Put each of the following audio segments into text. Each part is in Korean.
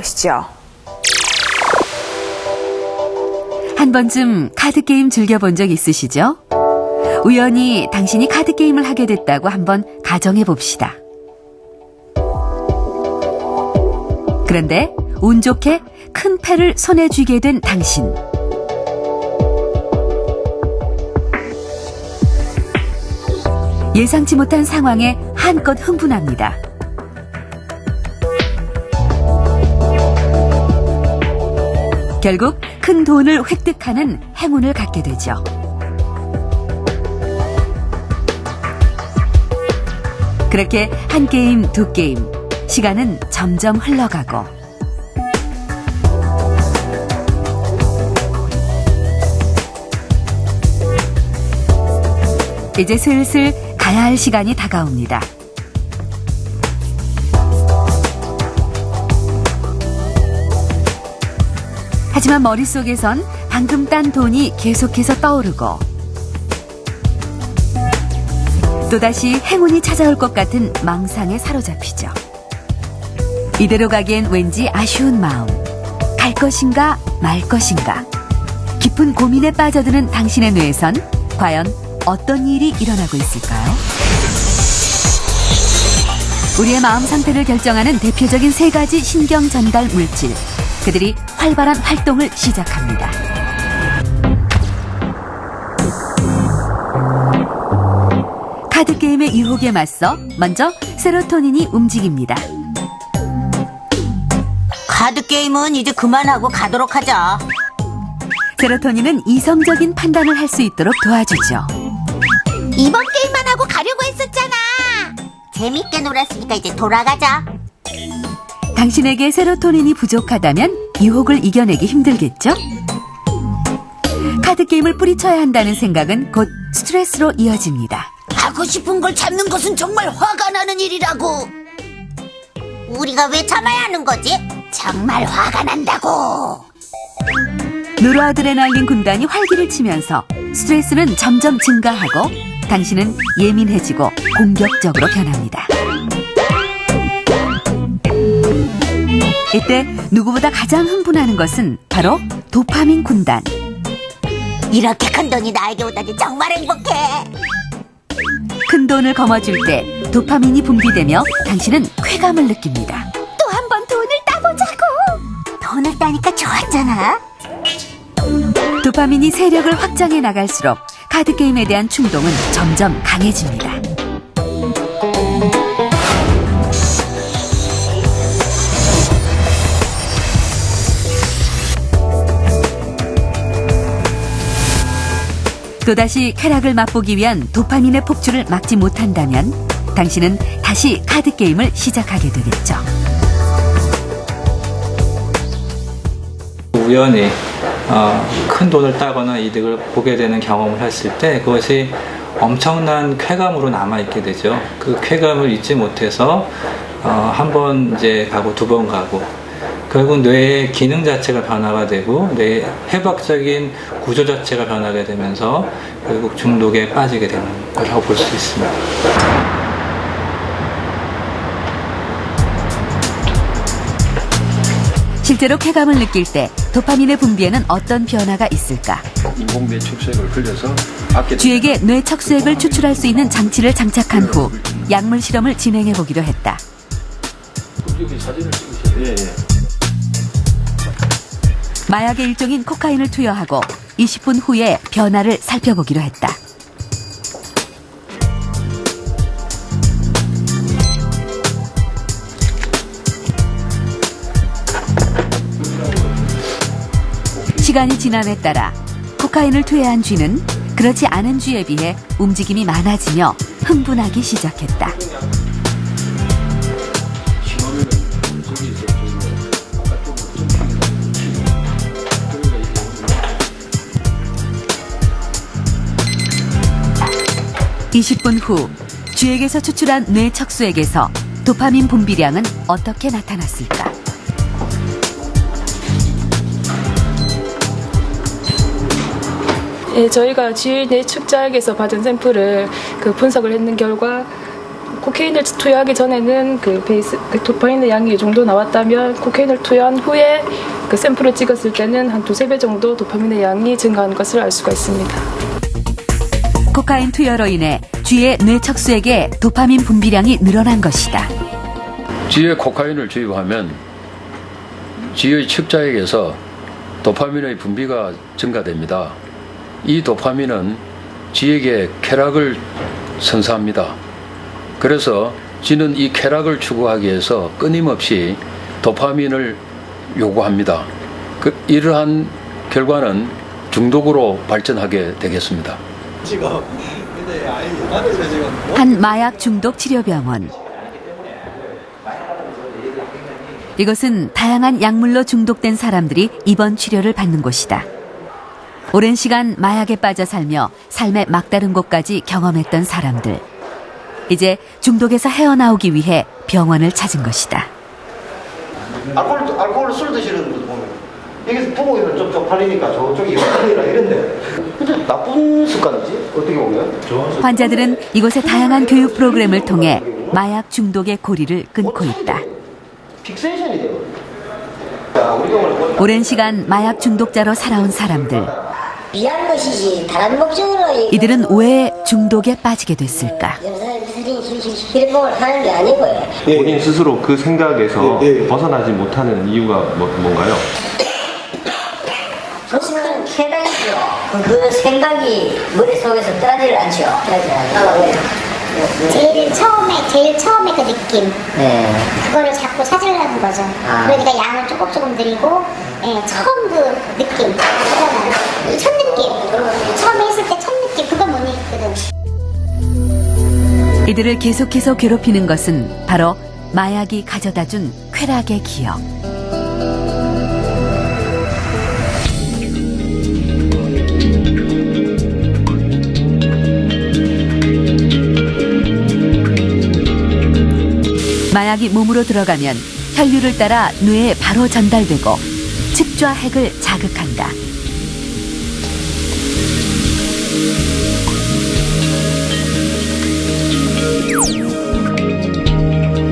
보시죠. 한 번쯤 카드게임 즐겨본 적 있으시죠? 우연히 당신이 카드게임을 하게 됐다고 한번 가정해 봅시다. 그런데 운 좋게 큰 패를 손에 쥐게 된 당신. 예상치 못한 상황에 한껏 흥분합니다. 결국 큰 돈을 획득하는 행운을 갖게 되죠. 그렇게 한 게임, 두 게임, 시간은 점점 흘러가고 이제 슬슬 가야 할 시간이 다가옵니다. 하지만 머릿속에선 방금 딴 돈이 계속해서 떠오르고 또다시 행운이 찾아올 것 같은 망상에 사로잡히죠. 이대로 가기엔 왠지 아쉬운 마음. 갈 것인가 말 것인가. 깊은 고민에 빠져드는 당신의 뇌에선 과연 어떤 일이 일어나고 있을까요? 우리의 마음 상태를 결정하는 대표적인 세 가지 신경 전달 물질. 그들이 활발한 활동을 시작합니다. 카드게임의 유혹에 맞서 먼저 세로토닌이 움직입니다. 카드게임은 이제 그만하고 가도록 하자. 세로토닌은 이성적인 판단을 할 수 있도록 도와주죠. 이번 게임만 하고 가려고 했었잖아. 재밌게 놀았으니까 이제 돌아가자. 당신에게 세로토닌이 부족하다면 유혹을 이겨내기 힘들겠죠? 카드게임을 뿌리쳐야 한다는 생각은 곧 스트레스로 이어집니다. 하고 싶은 걸 참는 것은 정말 화가 나는 일이라고. 우리가 왜 참아야 하는 거지? 정말 화가 난다고. 노르아드레날린 군단이 활기를 치면서 스트레스는 점점 증가하고 당신은 예민해지고 공격적으로 변합니다. 이때 누구보다 가장 흥분하는 것은 바로 도파민 군단. 이렇게 큰 돈이 나에게 오다니 정말 행복해. 큰 돈을 거머쥘 때 도파민이 분비되며 당신은 쾌감을 느낍니다. 또 한 번 돈을 따보자고. 돈을 따니까 좋았잖아. 도파민이 세력을 확장해 나갈수록 카드게임에 대한 충동은 점점 강해집니다. 또다시 쾌락을 맛보기 위한 도파민의 폭주를 막지 못한다면 당신은 다시 카드게임을 시작하게 되겠죠. 우연히 큰 돈을 따거나 이득을 보게 되는 경험을 했을 때 그것이 엄청난 쾌감으로 남아있게 되죠. 그 쾌감을 잊지 못해서 한 번 이제 가고 두 번 가고 결국 뇌의 기능 자체가 변화가 되고 뇌의 해박적인 구조 자체가 변하게 되면서 결국 중독에 빠지게 되는 거라고 볼 수 있습니다. 실제로 쾌감을 느낄 때 도파민의 분비에는 어떤 변화가 있을까? 인공뇌 척수액을 흘려서 쥐에게 뇌 척수액을 추출할 수 있는 장치를 장착한 후 약물 실험을 진행해 보기로 했다. 여기 사진을 찍으세요. 예. 마약의 일종인 코카인을 투여하고 20분 후에 변화를 살펴보기로 했다. 시간이 지남에 따라 코카인을 투여한 쥐는 그렇지 않은 쥐에 비해 움직임이 많아지며 흥분하기 시작했다. (20분) 후 쥐에게서 추출한 뇌 척수액에서 도파민 분비량은 어떻게 나타났을까? 예, 저희가 쥐 뇌 척수액에서 받은 샘플을 분석을 했는 결과 코케인을 투여하기 전에는 그 도파민의 양이 이 정도 나왔다면 코케인을 투여한 후에 그 샘플을 찍었을 때는 한 2~3배 정도 도파민의 양이 증가한 것을 알 수가 있습니다. 코카인 투여로 인해 쥐의 뇌 척수에게 도파민 분비량이 늘어난 것이다. 쥐에 코카인을 주입하면 쥐의 척자액에서 도파민의 분비가 증가됩니다. 이 도파민은 쥐에게 쾌락을 선사합니다. 그래서 쥐는 이 쾌락을 추구하기 위해서 끊임없이 도파민을 요구합니다. 이러한 결과는 중독으로 발전하게 되겠습니다. 한 마약 중독 치료병원. 이것은 다양한 약물로 중독된 사람들이 입원 치료를 받는 곳이다. 오랜 시간 마약에 빠져 살며 삶의 막다른 곳까지 경험했던 사람들. 이제 중독에서 헤어나오기 위해 병원을 찾은 것이다. 알코올 술 드시는 분들 보면 여기서 부모님은 좀 쪽팔리니까 저쪽이 욕하리라 이런데 근데 나쁜 습관이지 어떻게 보면. 환자들은 이곳의 다양한 교육 프로그램을 통해 마약 중독의 고리를 끊고 있다. 픽세이션이 돼요. 오랜 시간 마약 중독자로 살아온 사람들. 미안 것이지 다른 목적으로 이들은 왜 중독에 빠지게 됐을까? 희롱을 하는 게 아니고요. 본인 스스로 그 생각에서 벗어나지 못하는 이유가 뭔가요? 무슨 쾌락이죠. 그 생각이 머릿속에서 떠나질 않죠. 제일 처음에 그 느낌. 그거를 자꾸 찾으려는 거죠. 그러니까 양을 조금 드리고, 처음 그 느낌. 그잖아요. 첫 느낌. 처음에 했을 때 첫 느낌. 그걸 못 잊거든. 이들을 계속해서 괴롭히는 것은 바로 마약이 가져다준 쾌락의 기억. 마약이 몸으로 들어가면 혈류를 따라 뇌에 바로 전달되고 측좌핵을 자극한다.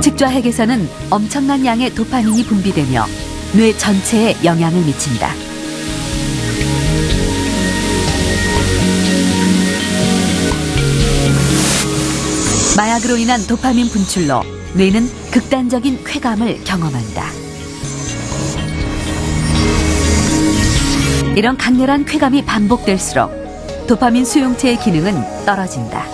측좌핵에서는 엄청난 양의 도파민이 분비되며 뇌 전체에 영향을 미친다. 마약으로 인한 도파민 분출로 뇌는 극단적인 쾌감을 경험한다. 이런 강렬한 쾌감이 반복될수록 도파민 수용체의 기능은 떨어진다.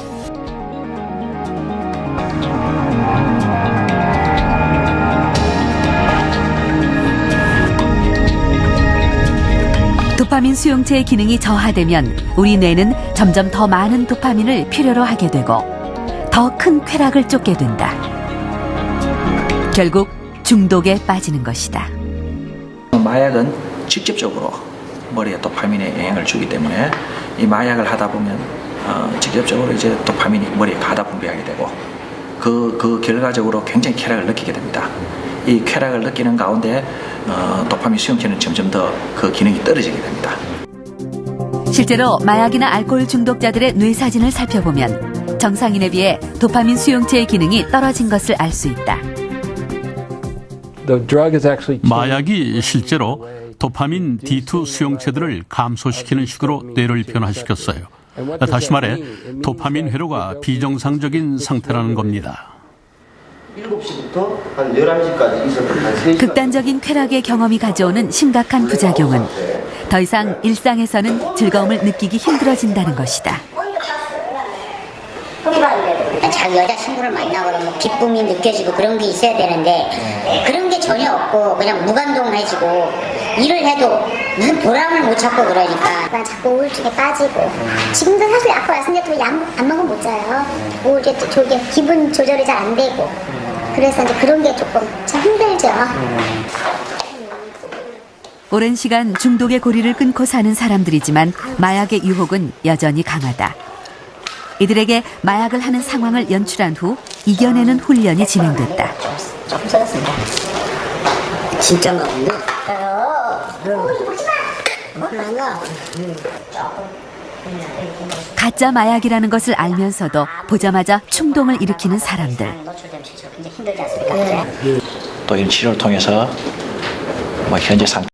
도파민 수용체의 기능이 저하되면 우리 뇌는 점점 더 많은 도파민을 필요로 하게 되고 더 큰 쾌락을 쫓게 된다. 결국 중독에 빠지는 것이다. 마약은 직접적으로 머리에 도파민에 영향을 주기 때문에 이 마약을 하다 보면 직접적으로 이제 도파민이 머리에 가다 분비하게 되고 그 결과적으로 굉장히 쾌락을 느끼게 됩니다. 이 쾌락을 느끼는 가운데 도파민 수용체는 점점 더 그 기능이 떨어지게 됩니다. 실제로 마약이나 알코올 중독자들의 뇌 사진을 살펴보면 정상인에 비해 도파민 수용체의 기능이 떨어진 것을 알 수 있다. 마약이 실제로 도파민 D2 수용체들을 감소시키는 식으로 뇌를 변화시켰어요. 다시 말해 도파민 회로가 비정상적인 상태라는 겁니다. 7시부터 한 11시까지 있었던 한 3시간. 극단적인 쾌락의 경험이 가져오는 심각한 부작용은 더 이상 일상에서는 즐거움을 느끼기 힘들어진다는 것이다. 자기 여자친구를 만나고 그러면 기쁨이 느껴지고 그런 게 있어야 되는데 그런 게 전혀 없고 그냥 무감동해지고 일을 해도 무슨 보람을 못 찾고 그러니까 자꾸 우울증에 빠지고 지금도 사실 아까 말씀드렸던 약 안 먹으면 못 자요. 우울증 저게 기분 조절이 잘 안 되고 그래서 이제 그런 게 조금 참 힘들죠. 오랜 시간 중독의 고리를 끊고 사는 사람들이지만 마약의 유혹은 여전히 강하다. 이들에게 마약을 하는 상황을 연출한 후 이겨내는 훈련이 진행됐다. 조금 써졌습니다. 진짜인가 본데? 가짜 마약이라는 것을 알면서도 보자마자 충동을 일으키는 사람들. 또 이런 치료를 통해서 현재 상태